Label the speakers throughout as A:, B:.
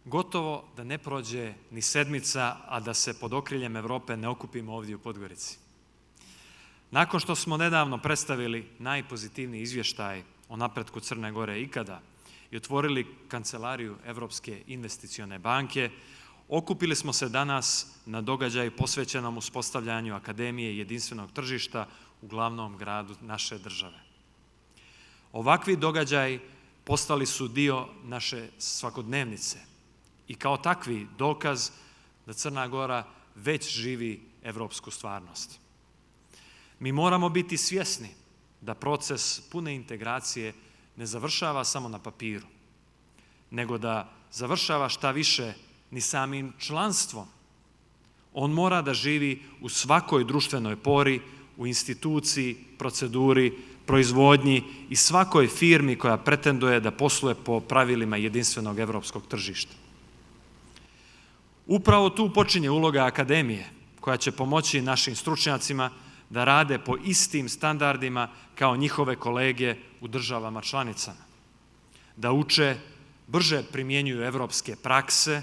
A: Gotovo da ne prođe ni sedmica, a da se pod okriljem Evrope ne okupimo ovdje u Podgorici. Nakon što smo nedavno predstavili najpozitivniji izvještaj o napretku Crne Gore ikada i otvorili kancelariju Evropske investicione banke, okupili smo se danas na događaju posvećenom uspostavljanju Akademije jedinstvenog tržišta u glavnom gradu naše države. Ovakvi događaji postali su dio naše svakodnevnice i kao takvi dokaz da Crna Gora već živi evropsku stvarnost. Mi moramo biti svjesni da proces pune integracije ne završava samo na papiru, nego da završava šta više ni samim članstvom. On mora da živi u svakoj društvenoj pori, u instituciji, proceduri, proizvodnji i svakoj firmi koja pretenduje da posluje po pravilima jedinstvenog evropskog tržišta. Upravo tu počinje uloga Akademije, koja će pomoći našim stručnjacima da rade po istim standardima kao njihove kolege u državama članicama, da uče, brže primjenjuju evropske prakse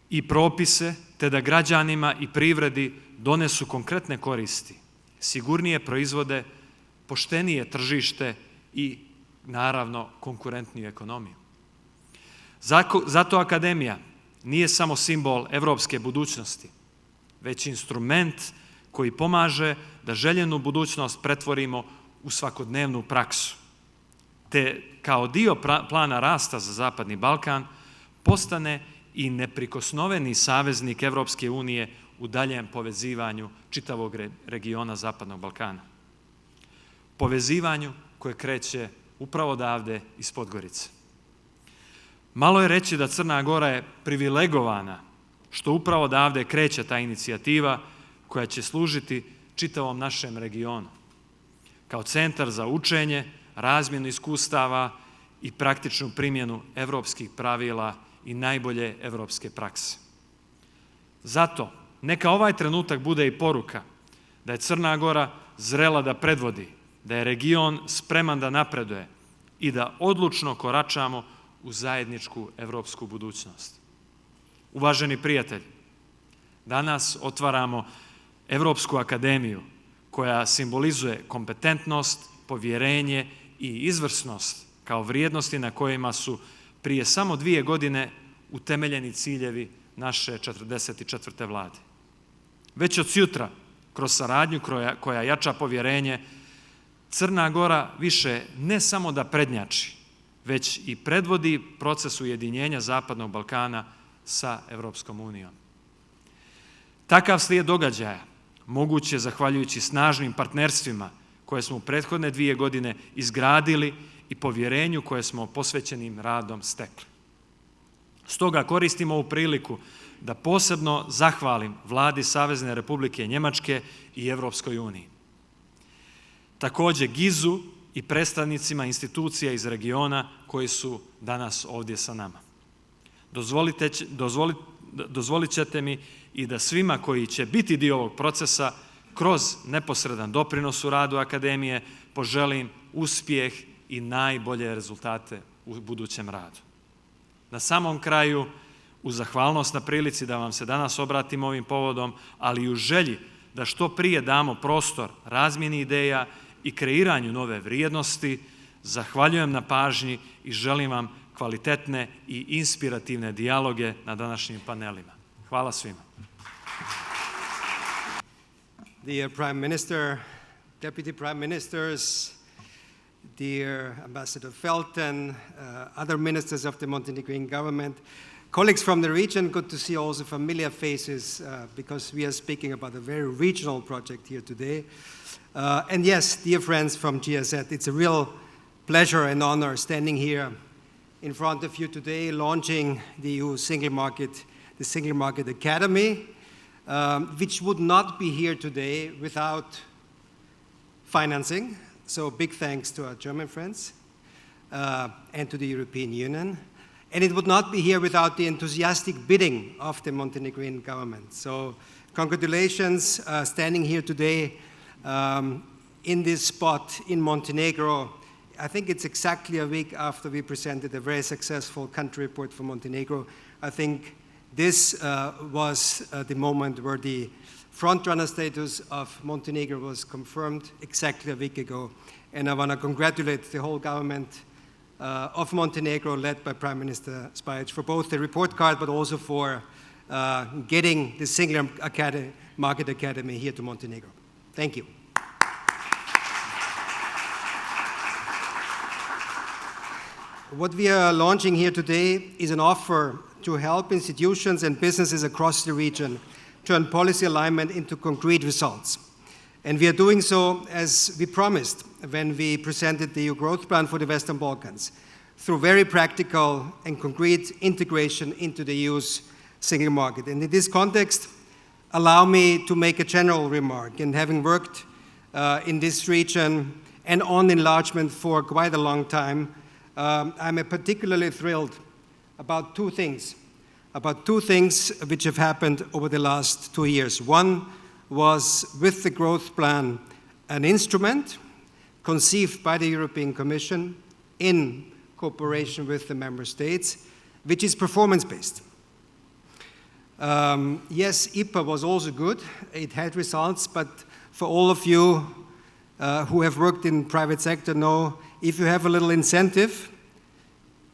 A: i propise, te da građanima i privredi donesu konkretne koristi, sigurnije proizvode, poštenije tržište i, naravno, konkurentniju ekonomiju. Zato Akademija nije samo simbol evropske budućnosti, već instrument koji pomaže da željenu budućnost pretvorimo u svakodnevnu praksu, te kao dio plana rasta za Zapadni Balkan postane i neprikosnoveni saveznik Evropske unije u daljem povezivanju čitavog regiona Zapadnog Balkana. Povezivanju koje kreće upravo odavde iz Podgorice. Malo je reći da Crna Gora je privilegovana što upravo odavde kreće ta inicijativa koja će služiti čitavom našem regionu kao centar za učenje, razmjenu iskustava i praktičnu primjenu evropskih pravila i najbolje evropske prakse. Zato, neka ovaj trenutak bude i poruka da je Crna Gora zrela da predvodi, da je region spreman da napreduje i da odlučno koračamo u zajedničku evropsku budućnost. Uvaženi prijatelji, danas otvaramo Evropsku akademiju koja simbolizuje kompetentnost, povjerenje i izvrsnost kao vrijednosti na kojima su prije samo 2 godine utemeljeni ciljevi naše 44. vlade. Već od sutra, kroz saradnju koja jača povjerenje, Crna Gora više ne samo da prednjači, već i predvodi proces ujedinjenja Zapadnog Balkana sa Evropskom unijom. Takav slijed događaja moguć je zahvaljujući snažnim partnerstvima koje smo u prethodne 2 godine izgradili i povjerenju koje smo posvećenim radom stekli. Stoga koristim ovu priliku da posebno zahvalim Vladi Savezne Republike Njemačke i Evropskoj uniji. Također GIZ-u i predstavnicima institucija iz regiona koji su danas ovdje sa nama. Dozvolit ćete mi i da svima koji će biti dio ovog procesa kroz neposredan doprinos u radu Akademije poželim uspjeh i najbolje rezultate u budućem radu. Na samom kraju, uz zahvalnost na prilici da vam se danas obratim ovim povodom, ali i u želji da što prije damo prostor razmjeni ideja i kreiranju nove vrijednosti, zahvaljujem na pažnji i želim vam kvalitetne i inspirativne dijaloge na današnjim panelima. Hvala svima.
B: Dear Prime Minister, Deputy Prime Ministers, dear Ambassador Felten, other ministers of the Montenegrin government, colleagues from the region, good to see also familiar faces because we are speaking about a very regional project here today. And yes, dear friends from GSZ, it's a real pleasure and honor standing here in front of you today, launching the EU Single Market, the Single Market Academy, which would not be here today without financing. So big thanks to our German friends and to the European Union. And it would not be here without the enthusiastic bidding of the Montenegrin government. So congratulations standing here today in this spot in Montenegro I think it's exactly a week after we presented a very successful country report for Montenegro. I think this was the moment where the front-runner status of Montenegro was confirmed exactly a week ago. And I want to congratulate the whole government of Montenegro, led by Prime Minister Spajić, for both the report card, but also for getting the single market academy here to Montenegro. Thank you. What we are launching here today is an offer to help institutions and businesses across the region turn policy alignment into concrete results. And we are doing so as we promised when we presented the EU growth plan for the Western Balkans, through very practical and concrete integration into the EU's single market. And in this context, allow me to make a general remark. And having worked in this region and on enlargement for quite a long time, I'm particularly thrilled about two things which have happened over the last 2 years. One was, with the growth plan, an instrument conceived by the European Commission in cooperation with the member states, which is performance-based. Yes, IPA was also good. It had results, but for all of you who have worked in private sector know, if you have a little incentive,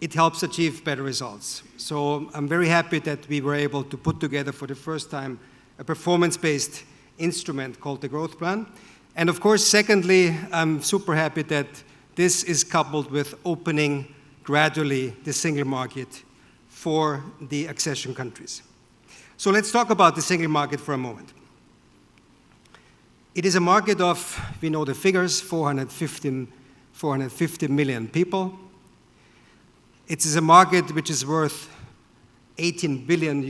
B: it helps achieve better results. So I'm very happy that we were able to put together for the first time a performance-based instrument called the growth plan. And of course, secondly, I'm super happy that this is coupled with opening gradually the single market for the accession countries. So let's talk about the single market for a moment. It is a market of, we know the figures, 450 million people. It is a market which is worth 18 trillion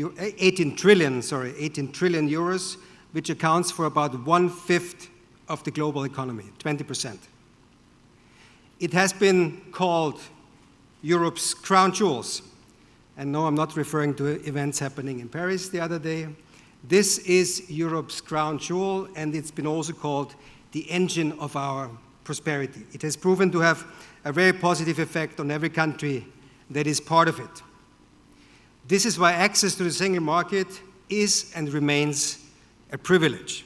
B: euros, which accounts for about 1/5 of the global economy, 20%. It has been called Europe's crown jewels. And no, I'm not referring to events happening in Paris the other day. This is Europe's crown jewel, and it's been also called the engine of our prosperity. It has proven to have a very positive effect on every country that is part of it. This is why access to the single market is and remains a privilege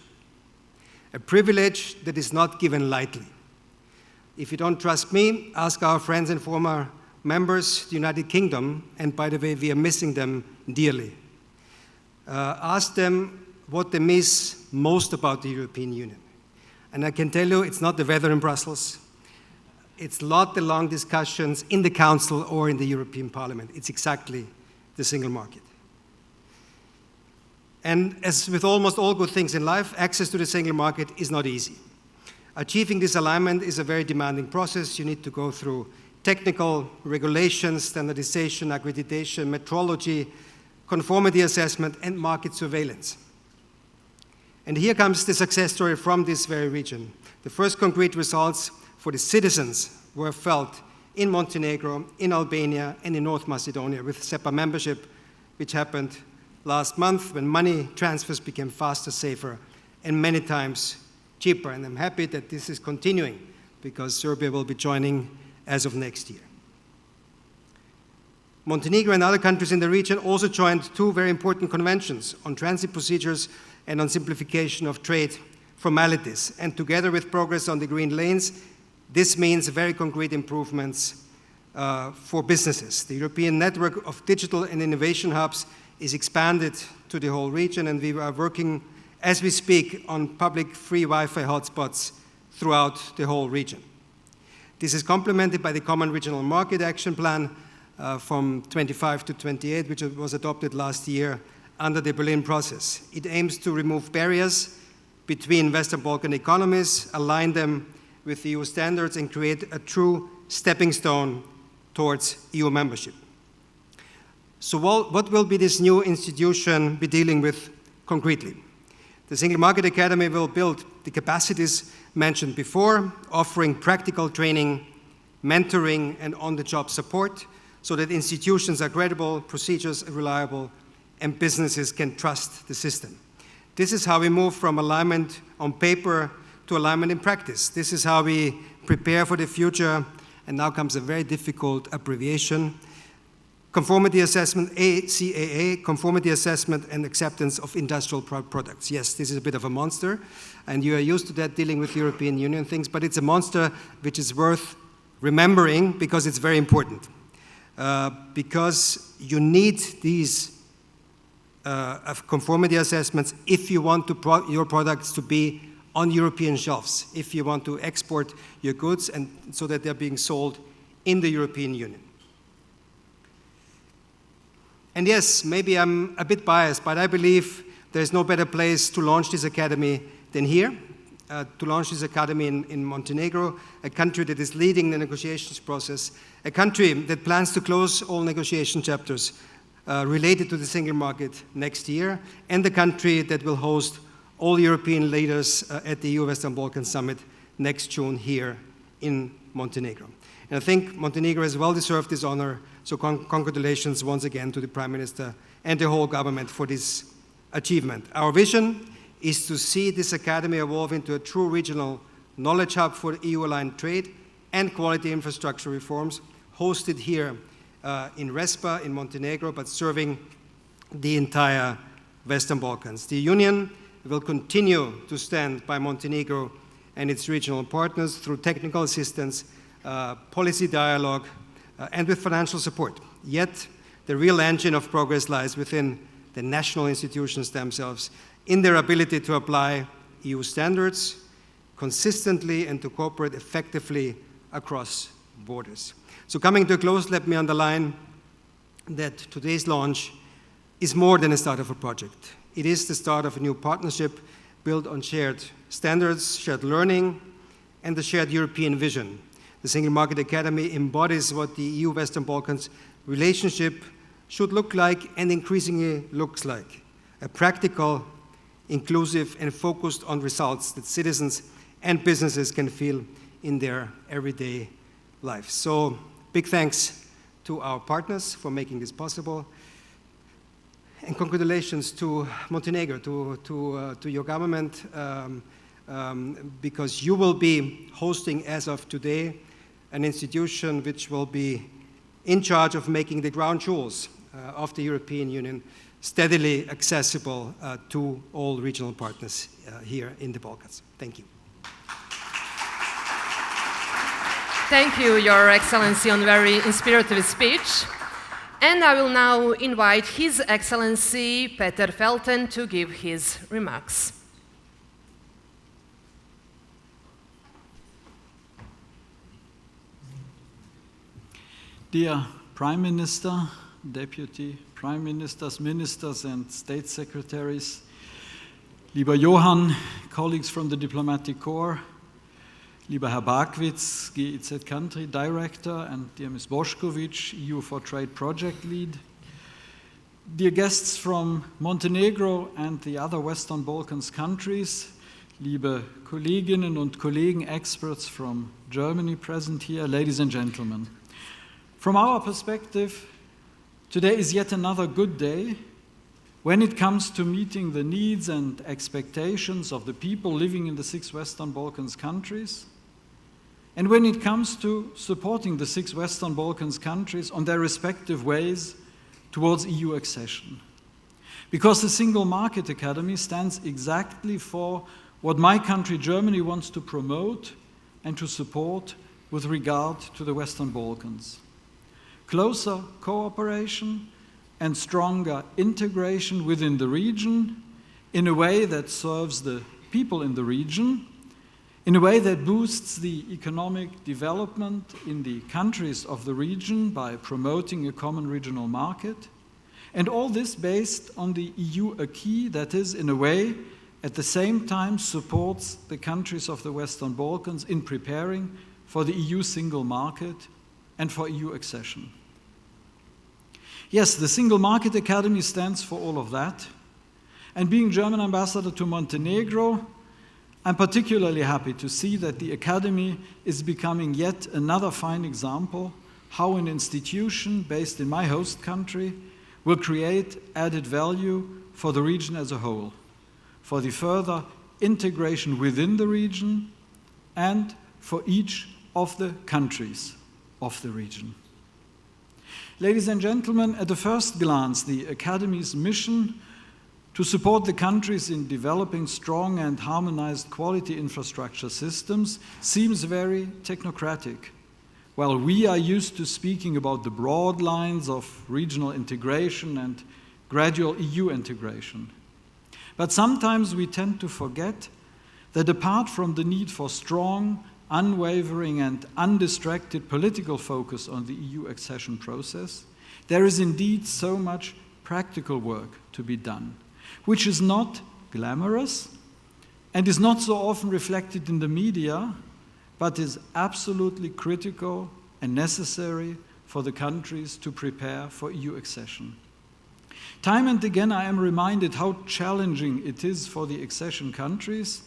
B: that is not given lightly. If you don't trust me, ask our friends and former members, the United Kingdom, and by the way, we are missing them dearly. Ask them what they miss most about the European Union. And I can tell you, it's not the weather in Brussels. It's not the long discussions in the Council or in the European Parliament. It's exactly the single market. And as with almost all good things in life, access to the single market is not easy. Achieving this alignment is a very demanding process. You need to go through technical regulations, standardization, accreditation, metrology, conformity assessment, and market surveillance. And here comes the success story from this very region. The first concrete results for the citizens were felt in Montenegro, in Albania, and in North Macedonia with SEPA membership, which happened last month when money transfers became faster, safer, and many times cheaper. And I'm happy that this is continuing because Serbia will be joining as of next year. Montenegro and other countries in the region also joined two very important conventions on transit procedures and on simplification of trade formalities. And together with progress on the green lanes, this means very concrete improvements for businesses. The European network of digital and innovation hubs is expanded to the whole region, and we are working, as we speak, on public free Wi-Fi hotspots throughout the whole region. This is complemented by the Common Regional Market Action Plan from 25 to 28, which was adopted last year under the Berlin process. It aims to remove barriers between Western Balkan economies, align them with EU standards, and create a true stepping stone towards EU membership. So what will be this new institution be dealing with concretely? The Single Market Academy will build the capacities mentioned before, offering practical training, mentoring, and on-the-job support so that institutions are credible, procedures are reliable, and businesses can trust the system. This is how we move from alignment on paper to alignment in practice. This is how we prepare for the future and now comes a very difficult abbreviation. Conformity assessment, ACAA, conformity assessment and acceptance of industrial products. Yes, this is a bit of a monster, and you are used to that dealing with European Union things, but it's a monster which is worth remembering because it's very important. Because you need these conformity assessments if you want your products to be on European shelves, if you want to export your goods and so that they're being sold in the European Union. And yes, maybe I'm a bit biased, but I believe there's no better place to launch this academy than here, to launch this academy in Montenegro, a country that is leading the negotiations process, a country that plans to close all negotiation chapters related to the single market next year, and the country that will host all European leaders at the EU Western Balkans Summit next June here in Montenegro. And I think Montenegro has well deserved this honor, so congratulations once again to the Prime Minister and the whole government for this achievement. Our vision is to see this academy evolve into a true regional knowledge hub for EU-aligned trade and quality infrastructure reforms, hosted here in Respa, in Montenegro, but serving the entire Western Balkans. The Union will continue to stand by Montenegro and its regional partners through technical assistance, policy dialogue, and with financial support. Yet, the real engine of progress lies within the national institutions themselves, in their ability to apply EU standards consistently and to cooperate effectively across borders. So coming to a close, let me underline that today's launch is more than a start of a project. It is the start of a new partnership built on shared standards, shared learning, and the shared European vision. The Single Market Academy embodies what the EU Western Balkans relationship should look like and increasingly looks like. A practical, inclusive, and focused on results that citizens and businesses can feel in their everyday life. So, big thanks to our partners for making this possible. And congratulations to Montenegro, to your government, because you will be hosting, as of today, an institution which will be in charge of making the ground jewels of the European Union steadily accessible to all regional partners here in the Balkans. Thank you.
C: Thank you, Your Excellency, on a very inspirative speech. And I will now invite His Excellency Peter Felten to give his remarks.
D: Dear Prime Minister, Deputy Prime Ministers, Ministers and State Secretaries, lieber Johann, colleagues from the Diplomatic Corps, lieber Herr Barkwitz, GIZ Country Director, and dear Ms. Bošković, EU for Trade Project Lead, dear guests from Montenegro and the other Western Balkans countries, liebe Kolleginnen und Kollegen, experts from Germany present here, ladies and gentlemen. From our perspective, today is yet another good day when it comes to meeting the needs and expectations of the people living in the 6 Western Balkans countries, and when it comes to supporting the 6 Western Balkans countries on their respective ways towards EU accession. Because the Single Market Academy stands exactly for what my country, Germany, wants to promote and to support with regard to the Western Balkans. Closer cooperation and stronger integration within the region in a way that serves the people in the region, in a way that boosts the economic development in the countries of the region by promoting a common regional market, and all this based on the EU acquis that is, in a way, at the same time supports the countries of the Western Balkans in preparing for the EU single market and for EU accession. Yes, the Single Market Academy stands for all of that. And being German ambassador to Montenegro, I'm particularly happy to see that the Academy is becoming yet another fine example how an institution based in my host country will create added value for the region as a whole, for the further integration within the region, and for each of the countries of the region. Ladies and gentlemen, at the first glance, the Academy's mission to support the countries in developing strong and harmonized quality infrastructure systems seems very technocratic. While we are used to speaking about the broad lines of regional integration and gradual EU integration. But sometimes we tend to forget that apart from the need for strong, unwavering and undistracted political focus on the EU accession process, there is indeed so much practical work to be done, which is not glamorous and is not so often reflected in the media, but is absolutely critical and necessary for the countries to prepare for EU accession. Time and again I am reminded how challenging it is for the accession countries,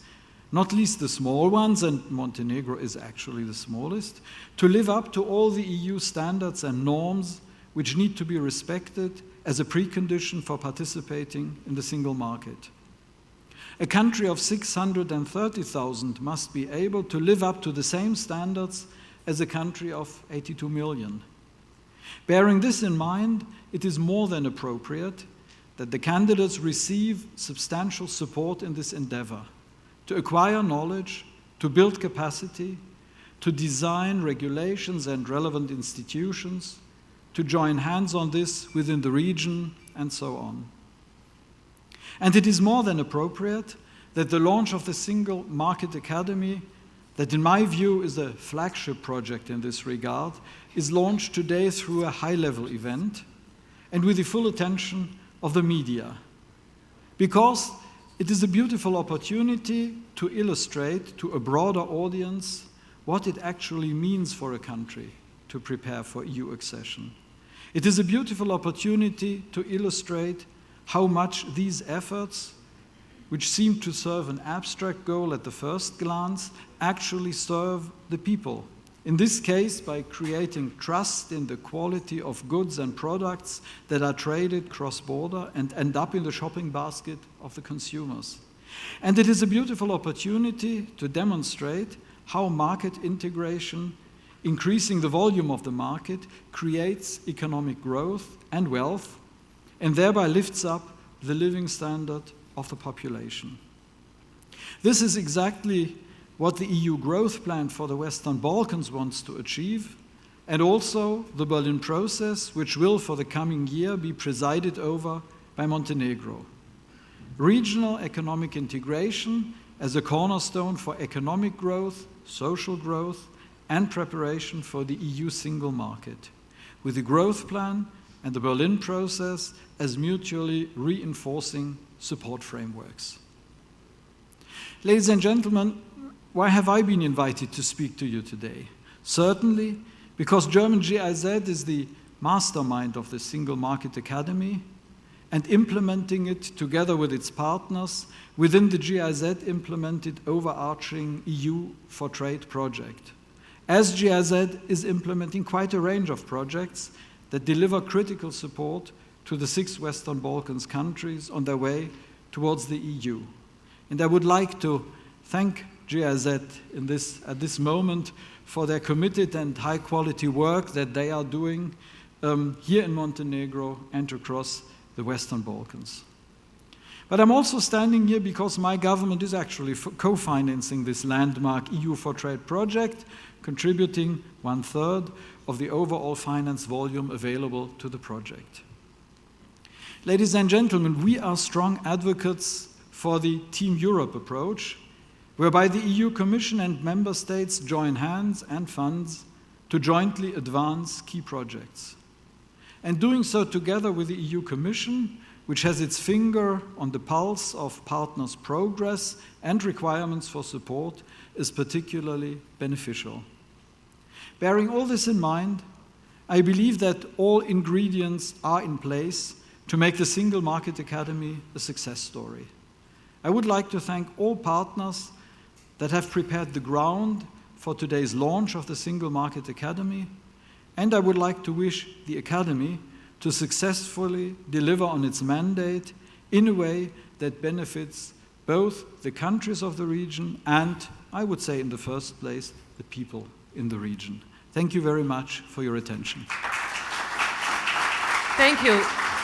D: not least the small ones, and Montenegro is actually the smallest, to live up to all the EU standards and norms which need to be respected as a precondition for participating in the single market. A country of 630,000 must be able to live up to the same standards as a country of 82 million. Bearing this in mind, it is more than appropriate that the candidates receive substantial support in this endeavor, to acquire knowledge, to build capacity, to design regulations and relevant institutions, to join hands on this within the region, and so on. And it is more than appropriate that the launch of the Single Market Academy, that in my view is a flagship project in this regard, is launched today through a high-level event and with the full attention of the media, because it is a beautiful opportunity to illustrate to a broader audience what it actually means for a country to prepare for EU accession. It is a beautiful opportunity to illustrate how much these efforts, which seem to serve an abstract goal at the first glance, actually serve the people. In this case, by creating trust in the quality of goods and products that are traded cross-border and end up in the shopping basket of the consumers. And it is a beautiful opportunity to demonstrate how market integration, increasing the volume of the market, creates economic growth and wealth, and thereby lifts up the living standard of the population. This is exactly what the EU growth plan for the Western Balkans wants to achieve, and also the Berlin process, which will for the coming year be presided over by Montenegro. Regional economic integration as a cornerstone for economic growth, social growth, and preparation for the EU single market, with the growth plan and the Berlin process as mutually reinforcing support frameworks. Ladies and gentlemen, why have I been invited to speak to you today? Certainly because German GIZ is the mastermind of the Single Market Academy, and implementing it together with its partners within the GIZ implemented overarching EU for Trade project. As GIZ is implementing quite a range of projects that deliver critical support to the 6 Western Balkans countries on their way towards the EU. And I would like to thank GIZ at this moment for their committed and high-quality work that they are doing here in Montenegro and across the Western Balkans. But I'm also standing here because my government is actually co-financing this landmark EU for Trade project, contributing 1/3 of the overall finance volume available to the project. Ladies and gentlemen, we are strong advocates for the Team Europe approach, whereby the EU Commission and Member States join hands and funds to jointly advance key projects. And doing so together with the EU Commission, which has its finger on the pulse of partners' progress and requirements for support, is particularly beneficial. Bearing all this in mind, I believe that all ingredients are in place to make the Single Market Academy a success story. I would like to thank all partners that have prepared the ground for today's launch of the Single Market Academy, and I would like to wish the Academy to successfully deliver on its mandate in a way that benefits both the countries of the region and, I would say in the first place, the people in the region. Thank you very much for your attention.
C: Thank you.